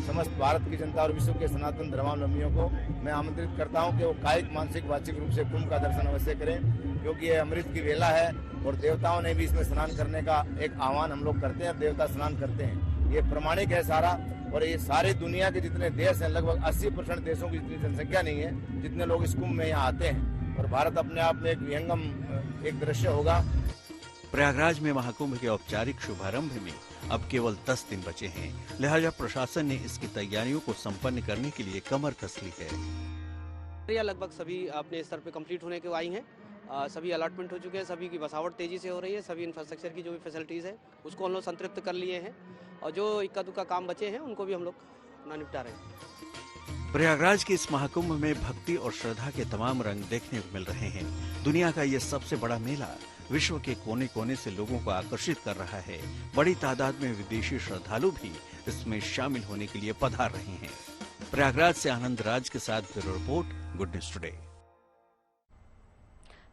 समस्त भारत की जनता और विश्व के सनातन धर्मावलंबियों को मैं आमंत्रित करता हूँ कि वो कायिक, मानसिक, वाचिक रूप से कुंभ का दर्शन अवश्य करें, क्योंकि ये अमृत की वेला है और देवताओं ने भी इसमें स्नान करने का एक आह्वान हम लोग करते हैं। देवता स्नान करते हैं, ये प्रमाणिक है सारा। और ये सारे दुनिया के जितने देश हैं, लगभग 80% देशों की जितनी जनसंख्या नहीं है जितने लोग इस कुंभ में यहाँ आते हैं, और भारत अपने आप में एक विहंगम एक दृश्य होगा। प्रयागराज में महाकुंभ के औपचारिक शुभारंभ में अब केवल 10 दिन बचे हैं, लिहाजा प्रशासन ने इसकी तैयारियों को संपन्न करने के लिए कमर कस ली है। लगभग सभी अपने स्तर पे कंप्लीट होने को आई हैं, सभी अलॉटमेंट हो चुके हैं, सभी की बसावट तेजी से हो रही है, सभी इंफ्रास्ट्रक्चर की जो भी फैसिलिटीज है उसको हम लोग संतृप्त कर लिए हैं, और जो इक्का दुक्का काम बचे हैं उनको भी हम लोग निपटा रहे हैं। प्रयागराज के इस महाकुंभ में भक्ति और श्रद्धा के तमाम रंग देखने को मिल रहे हैं। दुनिया का ये सबसे बड़ा मेला विश्व के कोने कोने से लोगों को आकर्षित कर रहा है। बड़ी तादाद में विदेशी श्रद्धालु भी इसमें शामिल होने के लिए पधार रहे हैं। प्रयागराज से आनंद राज के साथ bureau report, good news today.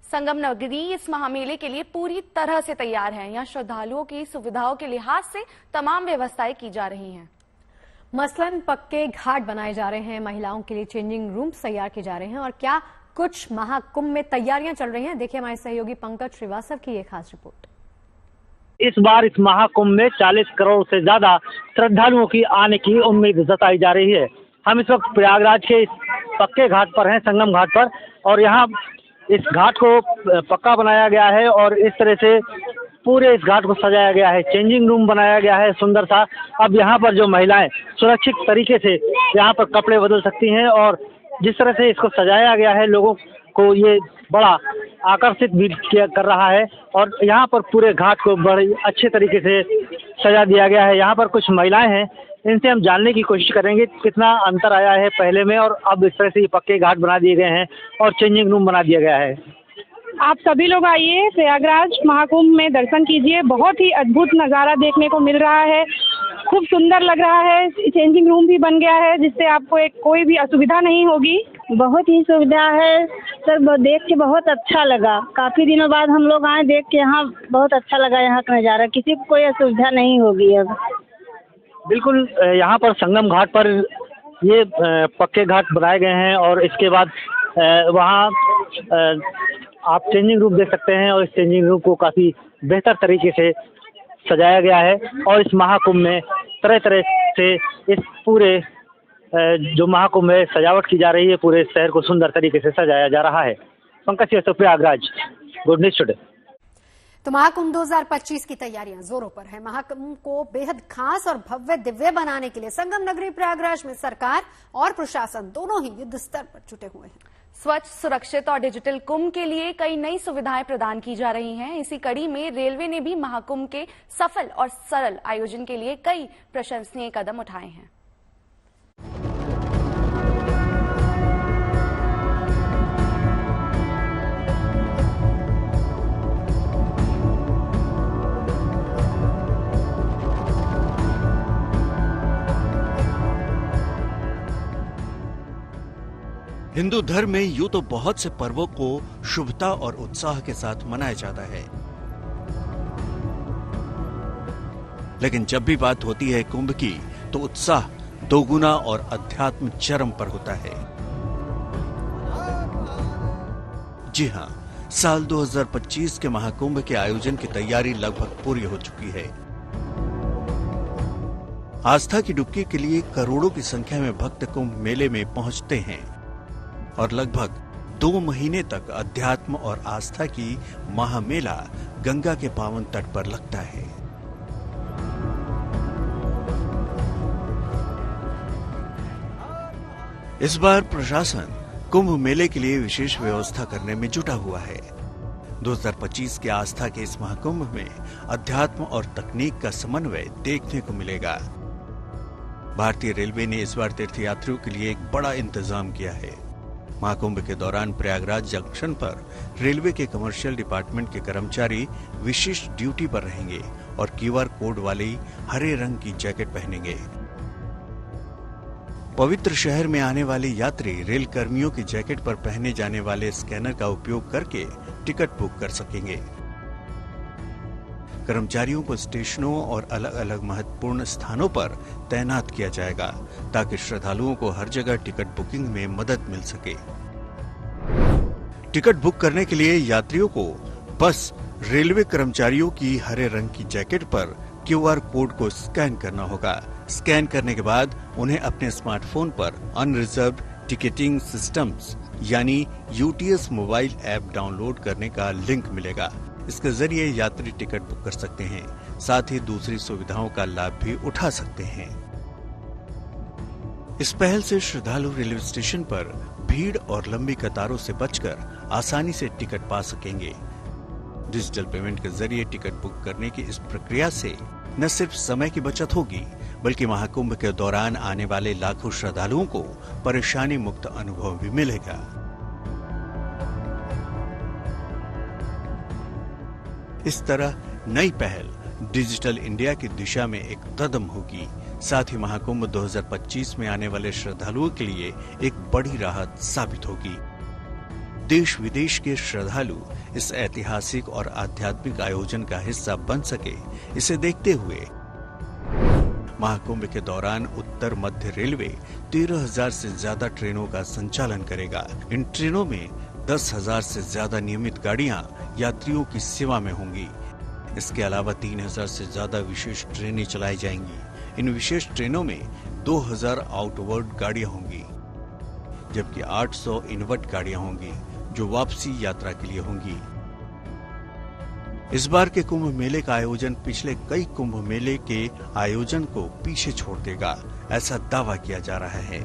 Sangam नगरी इस महामेले के लिए पूरी तरह से तैयार है। यहाँ श्रद्धालुओं की सुविधाओं के लिहाज से तमाम व्यवस्थाएं की जा रही हैं। मसलन पक्के घाट बनाए जा रहे हैं, महिलाओं के लिए चेंजिंग रूम्स तैयार किए जा रहे हैं, और क्या कुछ महाकुंभ में तैयारियां चल रही हैं, देखिए हमारे सहयोगी पंकज श्रीवास्तव की ये खास रिपोर्ट। इस बार इस महाकुंभ में 40 करोड़ से ज्यादा श्रद्धालुओं की आने की उम्मीद जताई जा रही है। हम इस वक्त प्रयागराज के इस पक्के घाट पर हैं, संगम घाट पर, और यहाँ इस घाट को पक्का बनाया गया है और इस तरह से पूरे इस घाट को सजाया गया है। चेंजिंग रूम बनाया गया है सुंदर सा। अब यहाँ पर जो महिलाएं सुरक्षित तरीके से यहाँ पर कपड़े बदल सकती हैं, और जिस तरह से इसको सजाया गया है लोगों को ये बड़ा आकर्षित भी कर रहा है। और यहाँ पर पूरे घाट को बड़े अच्छे तरीके से सजा दिया गया है। यहाँ पर कुछ महिलाएं हैं, इनसे हम जानने की कोशिश करेंगे कितना अंतर आया है पहले में और अब इस तरह से ये पक्के घाट बना दिए गए हैं और चेंजिंग रूम बना दिया गया है। आप सभी लोग आइए, प्रयागराज महाकुंभ में दर्शन कीजिए। बहुत ही अद्भुत नज़ारा देखने को मिल रहा है, खूब सुंदर लग रहा है। चेंजिंग रूम भी बन गया है जिससे आपको कोई भी असुविधा नहीं होगी। बहुत ही सुविधा है सर, देख के बहुत अच्छा लगा। काफी दिनों बाद हम लोग आए, देख के यहाँ बहुत अच्छा लगा। यहाँ का नज़ारा, किसी को कोई असुविधा नहीं होगी अब। बिल्कुल, यहाँ पर संगम घाट पर ये पक्के घाट बनाए गए हैं और इसके बाद वहाँ आप चेंजिंग रूम देख सकते हैं और इस चेंजिंग रूम को काफ़ी बेहतर तरीके से सजाया गया है। और इस महाकुंभ में तरह तरह से इस पूरे जो महाकुंभ है सजावट की जा रही है, पूरे शहर को सुंदर तरीके से सजाया जा रहा है। Pankaj Shrivastava, Prayagraj, good news today. तो महाकुंभ 2025 की तैयारियां जोरों पर है। महाकुंभ को बेहद खास और भव्य दिव्य बनाने के लिए संगम नगरी प्रयागराज में सरकार और प्रशासन दोनों ही युद्ध स्तर पर जुटे हुए हैं। स्वच्छ, सुरक्षित और डिजिटल कुंभ के लिए कई नई सुविधाएं प्रदान की जा रही हैं। इसी कड़ी में रेलवे ने भी महाकुंभ के सफल और सरल आयोजन के लिए कई प्रशंसनीय कदम उठाए हैं। हिंदू धर्म में यूं तो बहुत से पर्वों को शुभता और उत्साह के साथ मनाया जाता है, लेकिन जब भी बात होती है कुंभ की तो उत्साह दोगुना और अध्यात्म चरम पर होता है। जी हां, साल 2025 के महाकुंभ के आयोजन की तैयारी लगभग पूरी हो चुकी है। आस्था की डुबकी के लिए करोड़ों की संख्या में भक्त कुंभ मेले में पहुंचते हैं और लगभग 2 महीने तक अध्यात्म और आस्था की महामेला गंगा के पावन तट पर लगता है। इस बार प्रशासन कुंभ मेले के लिए विशेष व्यवस्था करने में जुटा हुआ है। 2025 के आस्था के इस महाकुंभ में अध्यात्म और तकनीक का समन्वय देखने को मिलेगा। भारतीय रेलवे ने इस बार तीर्थयात्रियों के लिए एक बड़ा इंतजाम किया है। महाकुंभ के दौरान प्रयागराज जंक्शन पर रेलवे के कमर्शियल डिपार्टमेंट के कर्मचारी विशेष ड्यूटी पर रहेंगे और क्यूआर कोड वाली हरे रंग की जैकेट पहनेंगे। पवित्र शहर में आने वाले यात्री रेल कर्मियों की जैकेट पर पहने जाने वाले स्कैनर का उपयोग करके टिकट बुक कर सकेंगे। कर्मचारियों को स्टेशनों और अलग अलग महत्वपूर्ण स्थानों पर तैनात किया जाएगा ताकि श्रद्धालुओं को हर जगह टिकट बुकिंग में मदद मिल सके। टिकट बुक करने के लिए यात्रियों को बस रेलवे कर्मचारियों की हरे रंग की जैकेट पर क्यूआर कोड को स्कैन करना होगा। स्कैन करने के बाद उन्हें अपने स्मार्टफोन पर अनरिजर्व्ड टिकटिंग सिस्टम्स यानी यूटीएस मोबाइल ऐप डाउनलोड करने का लिंक मिलेगा। इसके जरिए यात्री टिकट बुक कर सकते हैं, साथ ही दूसरी सुविधाओं का लाभ भी उठा सकते हैं। इस पहल से श्रद्धालु रेलवे स्टेशन पर भीड़ और लंबी कतारों से बचकर आसानी से टिकट पा सकेंगे। डिजिटल पेमेंट के जरिए टिकट बुक करने की इस प्रक्रिया से न सिर्फ समय की बचत होगी, बल्कि महाकुंभ के दौरान आने वाले लाखों श्रद्धालुओं को परेशानी मुक्त अनुभव भी मिलेगा। इस तरह नई पहल डिजिटल इंडिया की दिशा में एक कदम होगी। साथ ही महाकुंभ 2025 में आने वाले श्रद्धालुओं के लिए एक बड़ी राहत साबित होगी। देश विदेश के श्रद्धालु इस ऐतिहासिक और आध्यात्मिक आयोजन का हिस्सा बन सके, इसे देखते हुए महाकुंभ के दौरान उत्तर मध्य रेलवे 13,000 से ज्यादा ट्रेनों का संचालन करेगा। इन ट्रेनों में 10,000 से ज्यादा नियमित गाड़ियां यात्रियों की सेवा में होंगी। इसके अलावा 3,000 से ज्यादा विशेष ट्रेनें चलाई जाएंगी। इन विशेष ट्रेनों में 2,000 आउटवर्ड गाड़ियां होंगी, जबकि 800 इनवर्ट गाड़ियां होंगी जो वापसी यात्रा के लिए होंगी। इस बार के कुंभ मेले का आयोजन पिछले कई कुंभ मेले के आयोजन को पीछे छोड़ देगा, ऐसा दावा किया जा रहा है।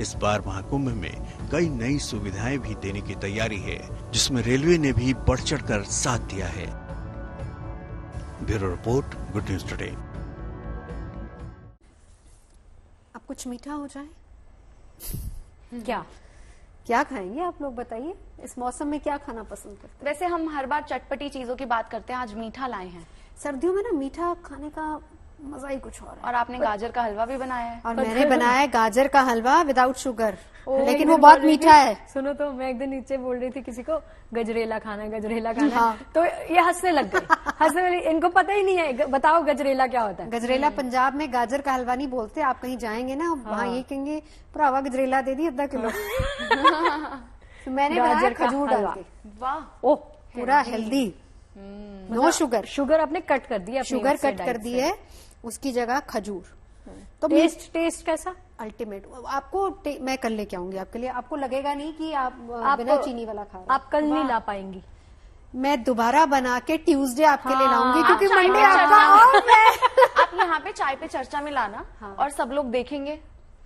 इस बार महाकुंभ में कई नई सुविधाएं भी देने की तैयारी है, जिसमें रेलवे ने भी बढ़ चढ़कर साथ दिया है। Bureau report, good news today. अब कुछ मीठा हो जाए। क्या खाएंगे आप लोग बताइए? इस मौसम में क्या खाना पसंद करते हैं? वैसे हम हर बार चटपटी चीजों की बात करते हैं, आज मीठा लाए हैं। सर्दियों में ना मीठा खाने का मजा ही कुछ और है। और आपने गाजर का हलवा भी बनाया है। और मैंने बनाया है गाजर का हलवा विदाउट शुगर, लेकिन वो बहुत मीठा है। सुनो तो, मैं एक दिन नीचे बोल रही थी किसी को गजरेला खाना है, हाँ। तो ये हंसने लग गए। इनको पता ही नहीं है। बताओ गजरेला क्या होता है? गजरेला पंजाब में गाजर का हलवा नहीं बोलते। आप कहीं जाएंगे ना, वहाँ ये कहेंगे भरावा गजरेला दे दी आधा किलो। तो मैंने गाजर खजूर डाल के, वाह, ओह पूरा हेल्दी, नो शुगर। शुगर आपने कट कर दी, शुगर कट कर दी है, उसकी जगह खजूर। तो टेस्ट कैसा? अल्टीमेट। आपको मैं कल लेके आऊंगी आपके लिए। आपको लगेगा नहीं कि आप बिना चीनी वाला खा रहे। आप कल नहीं ला पाएंगी। मैं दोबारा बना के ट्यूसडे आपके लिए लाऊंगी, क्योंकि मंडे आपका आप यहाँ पे चाय पे चर्चा में लाना, और सब लोग देखेंगे,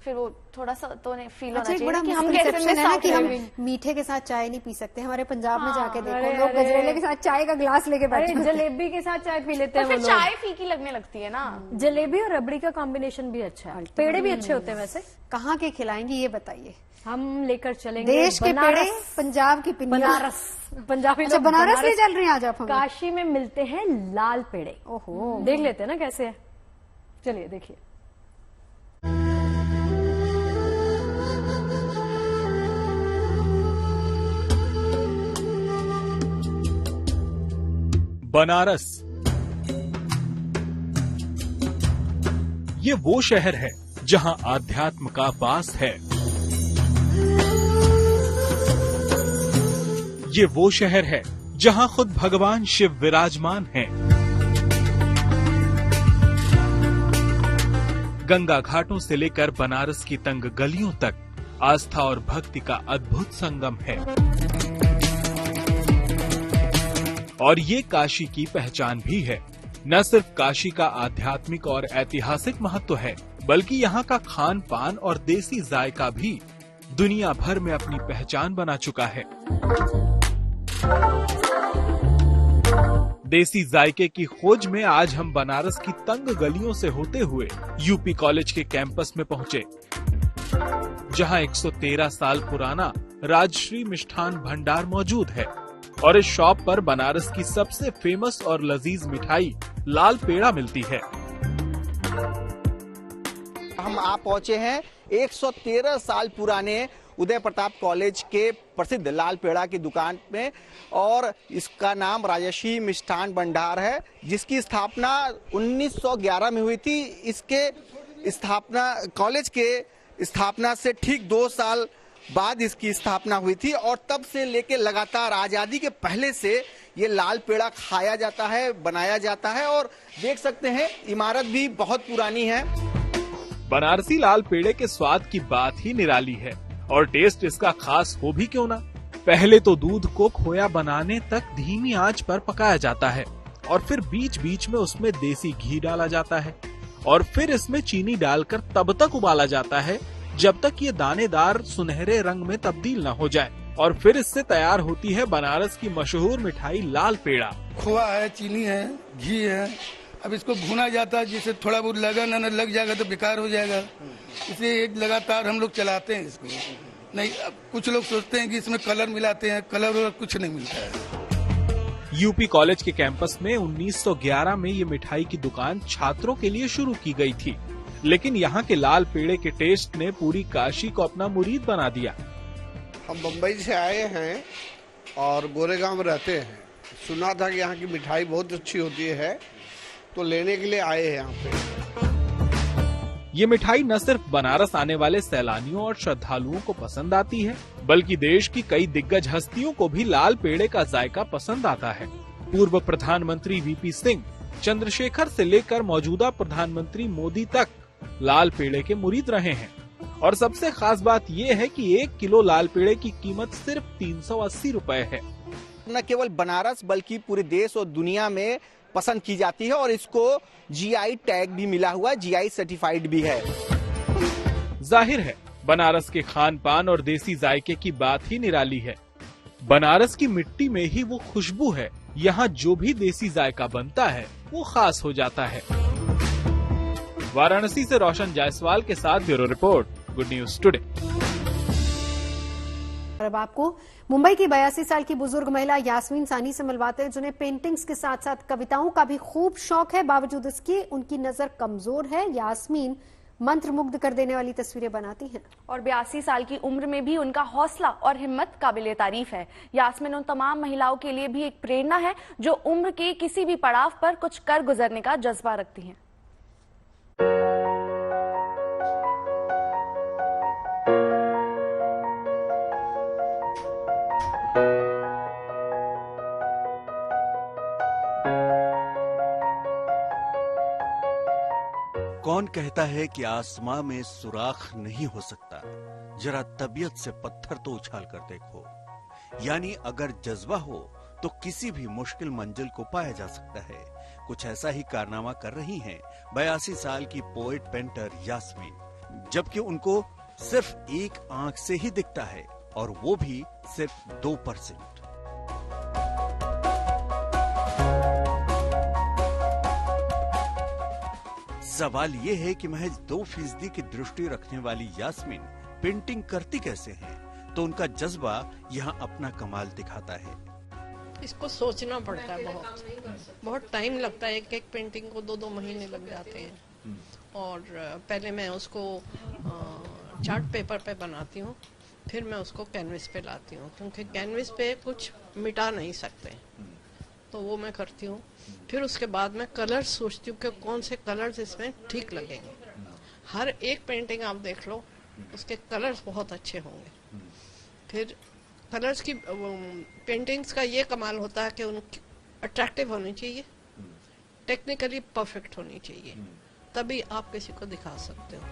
फिर वो थोड़ा सा तो फील होना चाहिए कि हम कैसे है ना कि हम मीठे के साथ चाय नहीं पी सकते। हमारे पंजाब में जाके देखो, लोग गजरेले के साथ चाय का गिलास लेके बैठे, जलेबी के साथ चाय पी लेते हैं। फिर चाय फीकी लगने लगती है ना। जलेबी और रबड़ी का कॉम्बिनेशन भी अच्छा है। पेड़े भी अच्छे होते हैं वैसे। कहाँ के खिलाएंगे ये बताइए? हम लेकर चलेंगे देश के पेड़े, पंजाब की पिंडियां। बनारस, पंजाबी। अच्छा, बनारस ले चल रहे हैं आज आप? काशी में मिलते हैं लाल पेड़े। ओहो, देख लेते हैं ना कैसे है। चलिए देखिए। बनारस ये वो शहर है जहां आध्यात्म का वास है। ये वो शहर है जहां खुद भगवान शिव विराजमान हैं। गंगा घाटों से लेकर बनारस की तंग गलियों तक आस्था और भक्ति का अद्भुत संगम है। और ये काशी की पहचान भी है। न सिर्फ काशी का आध्यात्मिक और ऐतिहासिक महत्व है, बल्कि यहाँ का खान पान और देसी जायका भी दुनिया भर में अपनी पहचान बना चुका है। देसी जायके की खोज में आज हम बनारस की तंग गलियों से होते हुए यूपी कॉलेज के कैंपस में पहुँचे, जहाँ 113 साल पुराना राजश्री मिष्ठान भंडार मौजूद है। और इस शॉप पर बनारस की सबसे फेमस और लजीज मिठाई लाल पेड़ा मिलती है। हम आप पहुंचे हैं 113 साल पुराने उदय प्रताप कॉलेज के प्रसिद्ध लाल पेड़ा की दुकान में, और इसका नाम राजश्री मिष्ठान भंडार है, जिसकी स्थापना 1911 में हुई थी। इसके स्थापना, कॉलेज के स्थापना से ठीक 2 साल बाद इसकी स्थापना हुई थी, और तब से लेके लगातार आजादी के पहले से ये लाल पेड़ा खाया जाता है, बनाया जाता है। और देख सकते हैं इमारत भी बहुत पुरानी है। बनारसी लाल पेड़े के स्वाद की बात ही निराली है, और टेस्ट इसका खास हो भी क्यों ना। पहले तो दूध को खोया बनाने तक धीमी आंच पर पकाया जाता है, और फिर बीच बीच में उसमें देसी घी डाला जाता है, और फिर इसमें चीनी डालकर तब तक उबाला जाता है जब तक ये दानेदार सुनहरे रंग में तब्दील न हो जाए, और फिर इससे तैयार होती है बनारस की मशहूर मिठाई लाल पेड़ा। खोआ है, चीनी है, घी है, अब इसको भुना जाता है, जिससे थोड़ा बहुत लगन लग जाएगा तो बेकार हो जाएगा, इसलिए एक लगातार हम लोग चलाते हैं इसको। नहीं, अब कुछ लोग सोचते हैं कि इसमें कलर मिलाते हैं, कलर और कुछ नहीं मिलता है। यूपी कॉलेज के कैंपस में 1911 में ये मिठाई की दुकान छात्रों के लिए शुरू की गई थी, लेकिन यहाँ के लाल पेड़े के टेस्ट ने पूरी काशी को अपना मुरीद बना दिया। हम बम्बई से आए हैं और गोरेगांव में रहते हैं। सुना था कि यहाँ की मिठाई बहुत अच्छी होती है, तो लेने के लिए आए हैं यहाँ पे। ये मिठाई न सिर्फ बनारस आने वाले सैलानियों और श्रद्धालुओं को पसंद आती है, बल्कि देश की कई दिग्गज हस्तियों को भी लाल पेड़े का जायका पसंद आता है। पूर्व प्रधानमंत्री वीपी सिंह, चंद्रशेखर से लेकर मौजूदा प्रधानमंत्री मोदी तक लाल पेड़े के मुरीद रहे हैं। और सबसे खास बात ये है कि 1 किलो लाल पेड़े की कीमत सिर्फ 380 रुपए है। न केवल बनारस बल्कि पूरे देश और दुनिया में पसंद की जाती है, और इसको जीआई टैग भी मिला हुआ है, जीआई सर्टिफाइड भी है। जाहिर है बनारस के खान पान और देसी जायके की बात ही निराली है। बनारस की मिट्टी में ही वो खुशबू है। यहाँ जो भी देसी जायका बनता है वो खास हो जाता है। वाराणसी से रोशन जायसवाल के साथ bureau report, good news today. और अब आपको मुंबई की 82 साल की बुजुर्ग महिला यास्मीन सानी से मिलवाते हैं, जिन्हें पेंटिंग्स के साथ साथ कविताओं का भी खूब शौक है। बावजूद इसके उनकी नजर कमजोर है। यास्मीन मंत्रमुग्ध कर देने वाली तस्वीरें बनाती हैं और 82 साल की उम्र में भी उनका हौसला और हिम्मत काबिले तारीफ है। यास्मीन उन तमाम महिलाओं के लिए भी एक प्रेरणा है जो उम्र के किसी भी पड़ाव पर कुछ कर गुजरने का जज्बा रखती हैं। कौन कहता है कि आसमां में सुराख नहीं हो सकता, जरा तबीयत से पत्थर तो उछाल कर देखो। यानी अगर जज्बा हो तो किसी भी मुश्किल मंजिल को पाया जा सकता है। कुछ ऐसा ही कारनामा कर रही हैं 82 साल की पोएट पेंटर यास्मीन, जबकि उनको सिर्फ एक आंख से ही दिखता है और वो भी सिर्फ 2%। सवाल ये है कि महज 2% की दृष्टि रखने वाली यास्मीन पेंटिंग करती कैसे हैं? तो उनका जज्बा यहाँ अपना कमाल दिखाता है। इसको सोचना पड़ता है, बहुत टाइम लगता है। एक पेंटिंग को 2-2 महीने लग जाते हैं। और पहले मैं उसको चार्ट पेपर पे बनाती हूँ, फिर मैं उसको कैनवस पे लाती हूँ, क्योंकि कैनवस पे कुछ मिटा नहीं सकते, तो वो मैं करती हूँ। फिर उसके बाद मैं कलर्स सोचती हूँ कि कौन से कलर्स इसमें ठीक लगेंगे। हर एक पेंटिंग आप देख लो, उसके कलर्स बहुत अच्छे होंगे। फिर कलर्स की पेंटिंग्स का ये कमाल होता है कि उनकी अट्रैक्टिव होनी चाहिए, टेक्निकली परफेक्ट होनी चाहिए, तभी आप किसी को दिखा सकते हो।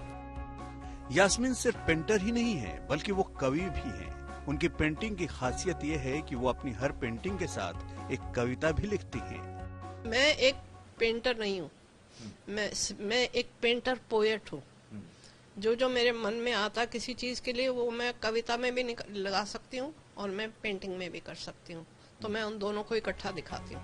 यास्मीन सिर्फ पेंटर ही नहीं है, बल्कि वो कवि भी हैं। उनकी पेंटिंग की खासियत ये है कि वो अपनी हर पेंटिंग के साथ एक कविता भी लिखती हैं। मैं एक पेंटर नहीं हूँ, मैं एक पेंटर पोएट हूँ। जो मेरे मन में आता किसी चीज के लिए, वो मैं कविता में भी लगा सकती हूँ और मैं पेंटिंग में भी कर सकती हूँ, तो मैं उन दोनों को इकट्ठा दिखाती हूँ।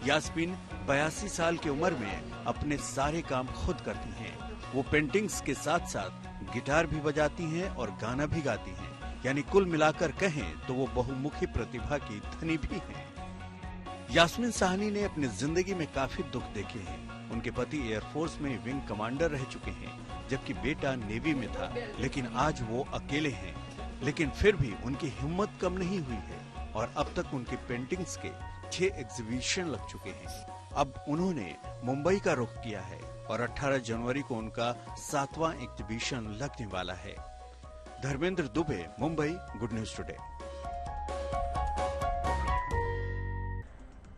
यास्मीन 82 साल की उम्र में अपने सारे काम खुद करती हैं। वो पेंटिंग्स के साथ साथ गिटार भी बजाती हैं और गाना भी गाती हैं। यानी कुल मिलाकर कहें तो वो बहुमुखी प्रतिभा की धनी भी हैं। यास्मीन साहनी ने अपनी जिंदगी में काफी दुख देखे हैं। उनके पति एयरफोर्स में विंग कमांडर रह चुके हैं, जबकि बेटा नेवी में था, लेकिन आज वो अकेले हैं। लेकिन फिर भी उनकी हिम्मत कम नहीं हुई है और अब तक उनकी पेंटिंग्स के 6 एग्जीबिशन लग चुके हैं। अब उन्होंने मुंबई का रुख किया है और 18 जनवरी को उनका 7वां एग्जीबिशन लगने वाला है। Dharmendra Dubey, Mumbai, good news today.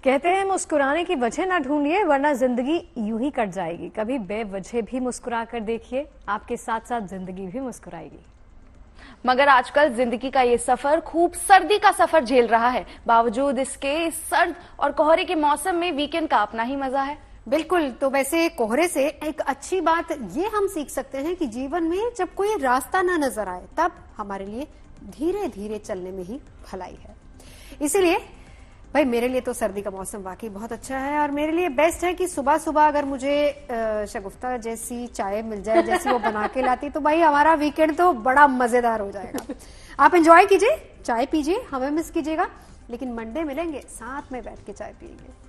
कहते हैं मुस्कुराने की वजह ना ढूंढिए, वरना जिंदगी यूं ही कट जाएगी। कभी बेवजह भी मुस्कुरा कर देखिए, आपके साथ साथ जिंदगी भी मुस्कुराएगी। मगर आजकल जिंदगी का ये सफर खूब सर्दी का सफर झेल रहा है। बावजूद इसके सर्द और कोहरे के मौसम में वीकेंड का अपना ही मजा है। बिल्कुल। तो वैसे कोहरे से एक अच्छी बात ये हम सीख सकते हैं कि जीवन में जब कोई रास्ता ना नजर आए, तब हमारे लिए धीरे धीरे चलने में ही भलाई है। इसीलिए भाई मेरे लिए तो सर्दी का मौसम वाकई बहुत अच्छा है, और मेरे लिए बेस्ट है कि सुबह सुबह अगर मुझे शगुफ्ता जैसी चाय मिल जाए, जैसी वो बना के लाती, तो भाई हमारा वीकेंड तो बड़ा मजेदार हो जाएगा। आप एंजॉय कीजिए, चाय पीजिए, हमें मिस कीजिएगा, लेकिन मंडे मिलेंगे, साथ में बैठ के चाय पियेंगे।